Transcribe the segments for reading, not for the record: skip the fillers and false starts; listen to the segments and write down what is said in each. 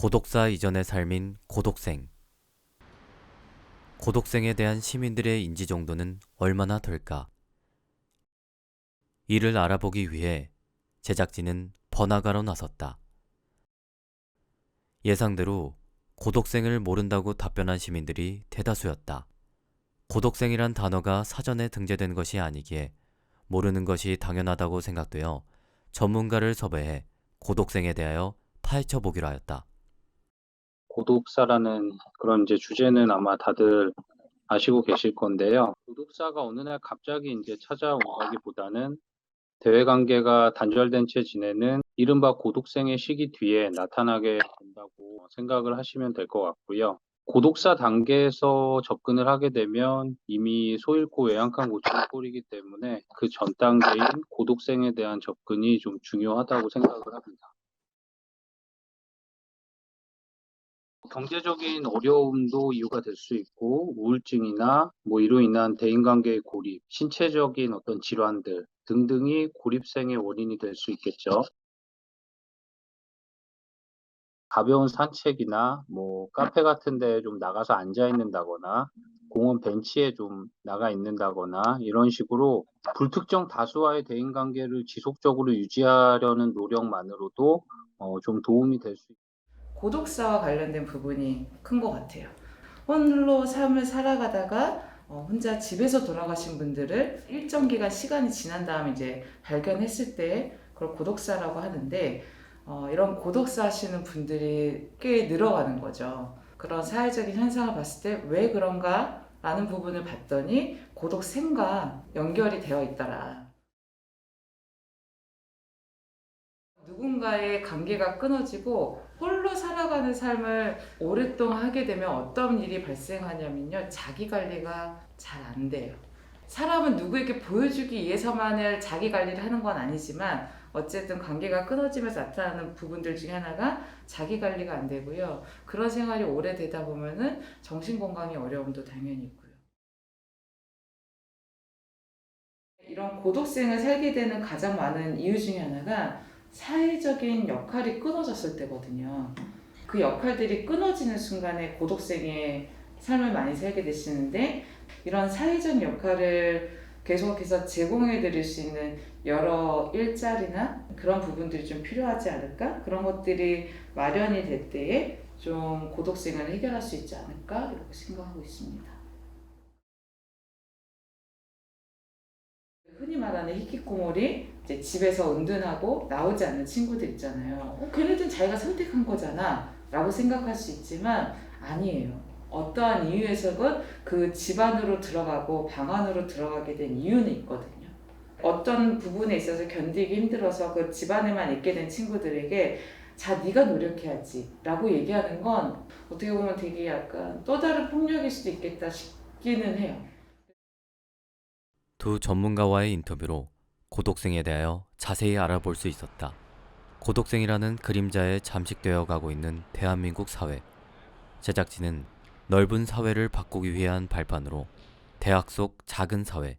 고독사 이전의 삶인 고독생. 고독생에 대한 시민들의 인지 정도는 얼마나 될까? 이를 알아보기 위해 제작진은 번화가로 나섰다. 예상대로 고독생을 모른다고 답변한 시민들이 대다수였다. 고독생이란 단어가 사전에 등재된 것이 아니기에 모르는 것이 당연하다고 생각되어 전문가를 섭외해 고독생에 대하여 파헤쳐 보기로 하였다. 고독사라는 그런 이제 주제는 아마 다들 아시고 계실 건데요. 고독사가 어느 날 갑자기 이제 찾아온다기보다는 대외 관계가 단절된 채 지내는 이른바 고독생의 시기 뒤에 나타나게 된다고 생각을 하시면 될 것 같고요. 고독사 단계에서 접근을 하게 되면 이미 소잃고 외양간 고충을 꼬리기 때문에 그 전 단계인 고독생에 대한 접근이 좀 중요하다고 생각을 합니다. 경제적인 어려움도 이유가 될 수 있고 우울증이나 뭐 이로 인한 대인관계의 고립, 신체적인 어떤 질환들 등등이 고립생의 원인이 될 수 있겠죠. 가벼운 산책이나 뭐 카페 같은 데 좀 나가서 앉아 있는다거나 공원 벤치에 좀 나가 있는다거나 이런 식으로 불특정 다수와의 대인관계를 지속적으로 유지하려는 노력만으로도 좀 도움이 될 수 있습니다. 고독사와 관련된 부분이 큰 것 같아요. 홀로 삶을 살아가다가 혼자 집에서 돌아가신 분들을 일정 기간 시간이 지난 다음에 이제 발견했을 때 그걸 고독사라고 하는데 이런 고독사 하시는 분들이 꽤 늘어가는 거죠. 그런 사회적인 현상을 봤을 때 왜 그런가 라는 부분을 봤더니 고독생과 연결이 되어 있더라. 누군가의 관계가 끊어지고 홀로 살아가는 삶을 오랫동안 하게 되면 어떤 일이 발생하냐면요. 자기 관리가 잘 안 돼요. 사람은 누구에게 보여주기 위해서만을 자기 관리를 하는 건 아니지만 어쨌든 관계가 끊어지면서 나타나는 부분들 중에 하나가 자기 관리가 안 되고요. 그런 생활이 오래되다 보면은 정신건강에 어려움도 당연히 있고요. 이런 고독생을 살게 되는 가장 많은 이유 중에 하나가 사회적인 역할이 끊어졌을 때거든요. 그 역할들이 끊어지는 순간에 고독생의 삶을 많이 살게 되시는데 이런 사회적 역할을 계속해서 제공해 드릴 수 있는 여러 일자리나 그런 부분들이 좀 필요하지 않을까? 그런 것들이 마련이 될 때에 좀 고독생을 해결할 수 있지 않을까? 이렇게 생각하고 있습니다. 흔히 말하는 히키코모리, 이제 집에서 은둔하고 나오지 않는 친구들 있잖아요. 걔네들은 자기가 선택한 거잖아 라고 생각할 수 있지만 아니에요. 어떠한 이유에서건 그 집 안으로 들어가고 방 안으로 들어가게 된 이유는 있거든요. 어떤 부분에 있어서 견디기 힘들어서 그 집 안에만 있게 된 친구들에게 자, 네가 노력해야지 라고 얘기하는 건 어떻게 보면 되게 약간 또 다른 폭력일 수도 있겠다 싶기는 해요. 두 전문가와의 인터뷰로 고독생에 대하여 자세히 알아볼 수 있었다. 고독생이라는 그림자에 잠식되어 가고 있는 대한민국 사회. 제작진은 넓은 사회를 바꾸기 위한 발판으로 대학 속 작은 사회,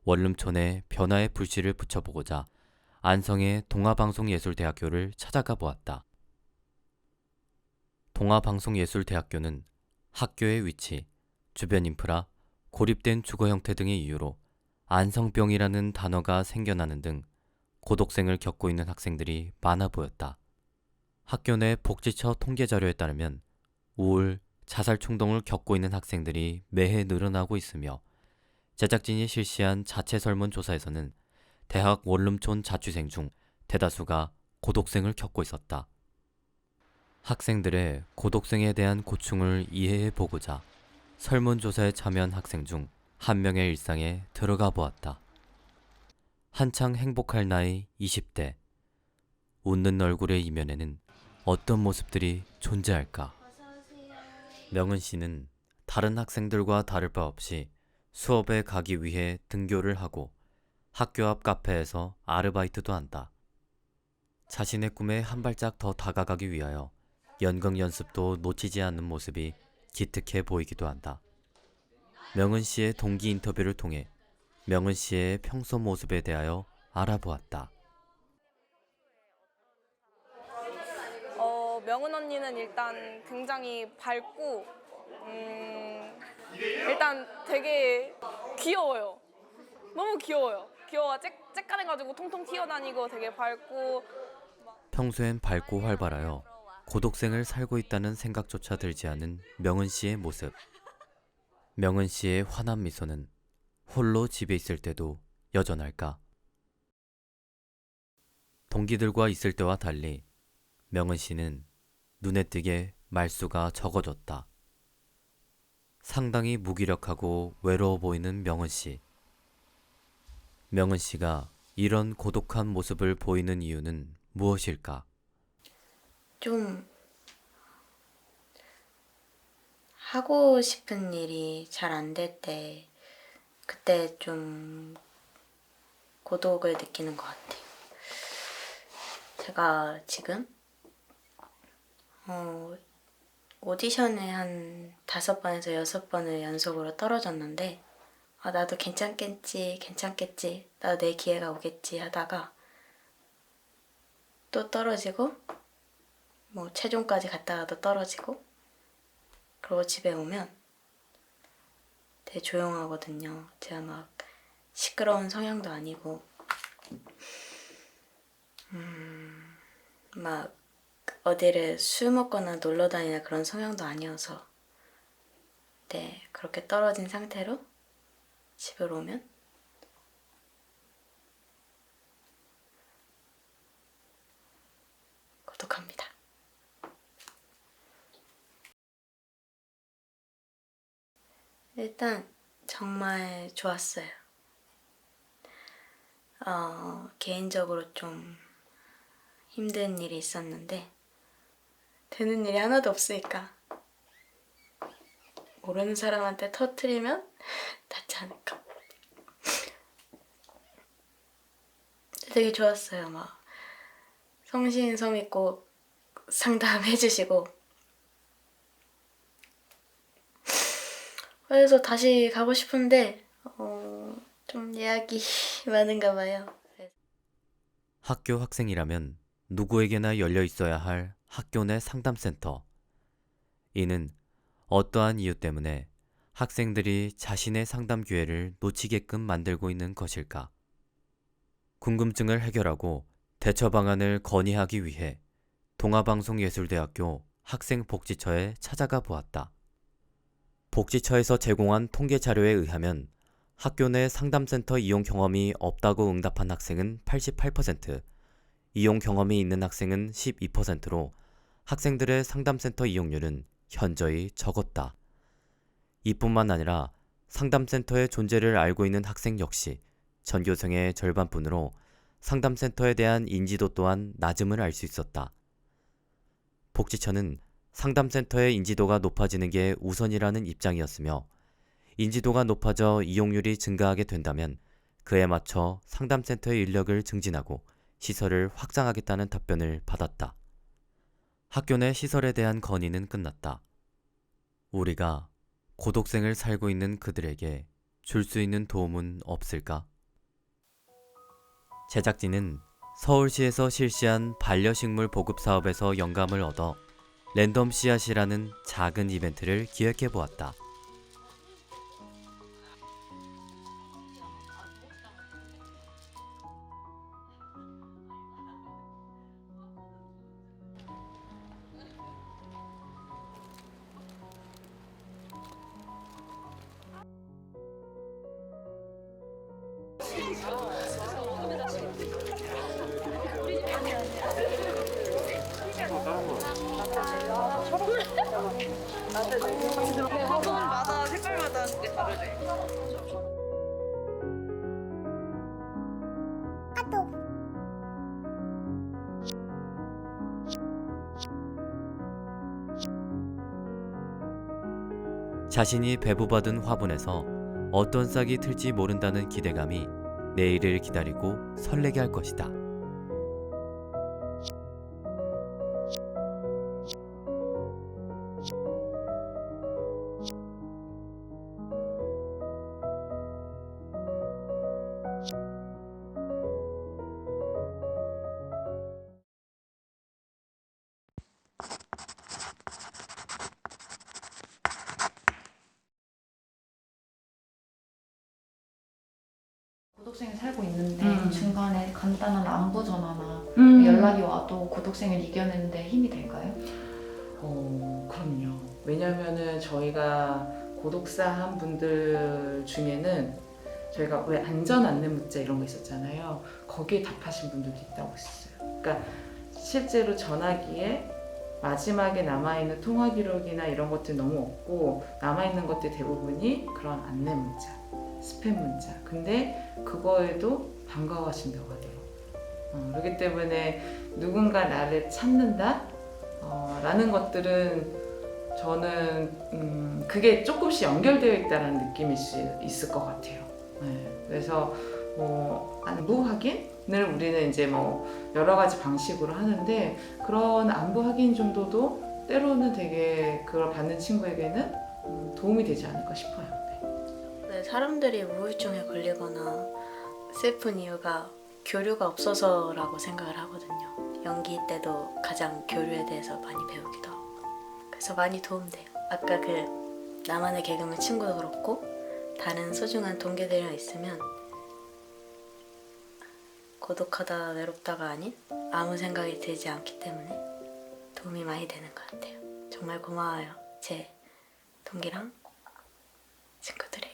원룸촌에 변화의 불씨를 붙여보고자 안성의 동아방송예술대학교를 찾아가 보았다. 동아방송예술대학교는 학교의 위치, 주변 인프라, 고립된 주거 형태 등의 이유로 안성병이라는 단어가 생겨나는 등 고독생을 겪고 있는 학생들이 많아 보였다. 학교 내 복지처 통계 자료에 따르면 우울, 자살 충동을 겪고 있는 학생들이 매해 늘어나고 있으며 제작진이 실시한 자체 설문조사에서는 대학 원룸촌 자취생 중 대다수가 고독생을 겪고 있었다. 학생들의 고독생에 대한 고충을 이해해 보고자 설문조사에 참여한 학생 중 한 명의 일상에 들어가 보았다. 한창 행복할 나이 20대. 웃는 얼굴의 이면에는 어떤 모습들이 존재할까? 명은 씨는 다른 학생들과 다를 바 없이 수업에 가기 위해 등교를 하고 학교 앞 카페에서 아르바이트도 한다. 자신의 꿈에 한 발짝 더 다가가기 위하여 연극 연습도 놓치지 않는 모습이 기특해 보이기도 한다. 명은 씨의 동기 인터뷰를 통해 명은 씨의 평소 모습에 대하여 알아보았다. 명은 언니는 일단 굉장히 밝고 일단 되게 귀여워요. 너무 귀여워요. 귀여워 쬐깐해가지고 통통 튀어다니고 되게 밝고. 평소엔 밝고 활발하여 고독생을 살고 있다는 생각조차 들지 않은 명은 씨의 모습. 명은 씨의 환한 미소는 홀로 집에 있을 때도 여전할까? 동기들과 있을 때와 달리 명은 씨는 눈에 띄게 말수가 적어졌다. 상당히 무기력하고 외로워 보이는 명은 씨. 명은 씨가 이런 고독한 모습을 보이는 이유는 무엇일까? 좀 하고 싶은 일이 잘 안 될 때, 그때 좀 고독을 느끼는 것 같아요. 제가 지금 오디션에 한 5번에서 6번을 연속으로 떨어졌는데, 나도 괜찮겠지, 나도 내 기회가 오겠지 하다가 또 떨어지고, 뭐 최종까지 갔다가도 떨어지고, 그리고 집에 오면 되게 조용하거든요. 제가 막 시끄러운 성향도 아니고 막 어디를 술 먹거나 놀러 다니는 그런 성향도 아니어서, 네, 그렇게 떨어진 상태로 집에 오면 고독합니다. 일단 정말 좋았어요. 개인적으로 좀 힘든 일이 있었는데 되는 일이 하나도 없으니까 모르는 사람한테 터뜨리면 닿지 않을까. 되게 좋았어요. 막 성심성 있고 상담해주시고, 그래서 다시 가고 싶은데 좀 예약이 많은가 봐요. 학교 학생이라면 누구에게나 열려 있어야 할 학교 내 상담센터. 이는 어떠한 이유 때문에 학생들이 자신의 상담 기회를 놓치게끔 만들고 있는 것일까? 궁금증을 해결하고 대처 방안을 건의하기 위해 동아방송예술대학교 학생복지처에 찾아가 보았다. 복지처에서 제공한 통계 자료에 의하면 학교 내 상담센터 이용 경험이 없다고 응답한 학생은 88%, 이용 경험이 있는 학생은 12%로 학생들의 상담센터 이용률은 현저히 적었다. 이뿐만 아니라 상담센터의 존재를 알고 있는 학생 역시 전교생의 절반뿐으로 상담센터에 대한 인지도 또한 낮음을 알 수 있었다. 복지처는 상담센터의 인지도가 높아지는 게 우선이라는 입장이었으며, 인지도가 높아져 이용률이 증가하게 된다면 그에 맞춰 상담센터의 인력을 증진하고 시설을 확장하겠다는 답변을 받았다. 학교 내 시설에 대한 건의는 끝났다. 우리가 고독생을 살고 있는 그들에게 줄 수 있는 도움은 없을까? 제작진은 서울시에서 실시한 반려식물 보급 사업에서 영감을 얻어 랜덤 씨앗이라는 작은 이벤트를 기획해 보았다. 화분마다 색깔마다 그게 다르네. 자신이 배부받은 화분에서 어떤 싹이 틀지 모른다는 기대감이 내일을 기다리고 설레게 할 것이다. 고독생에 살고 있는데 음. 중간에 간단한 안부 전화나 음. 연락이 와도 고독생을 이겨내는데 힘이 될까요? 그럼요. 왜냐면은 저희가 고독사한 분들 중에는 저희가 왜 안전 안내 문자 이런 거 있었잖아요. 거기에 답하신 분들도 있다고 했어요. 그러니까 실제로 전화기에 마지막에 남아있는 통화 기록이나 이런 것들이 너무 없고 남아있는 것들 대부분이 그런 안내 문자, 스팸 문자. 근데 그거에도 반가워하신다고 하대요. 그렇기 때문에 누군가 나를 찾는다? 라는 것들은 저는 그게 조금씩 연결되어 있다는 느낌일 수 있을 것 같아요. 네. 그래서 안부 확인을 우리는 이제 여러 가지 방식으로 하는데 그런 안부 확인 정도도 때로는 되게 그걸 받는 친구에게는 도움이 되지 않을까 싶어요. 네. 네, 사람들이 우울증에 걸리거나 슬픈 이유가 교류가 없어서라고 생각을 하거든요. 연기 때도 가장 교류에 대해서 많이 배우기도 하고 그래서 많이 도움돼요. 아까 나만의 개그맨 친구도 그렇고 다른 소중한 동기들이랑 있으면 고독하다 외롭다가 아닌 아무 생각이 들지 않기 때문에 도움이 많이 되는 것 같아요. 정말 고마워요. 제 동기랑 친구들에게.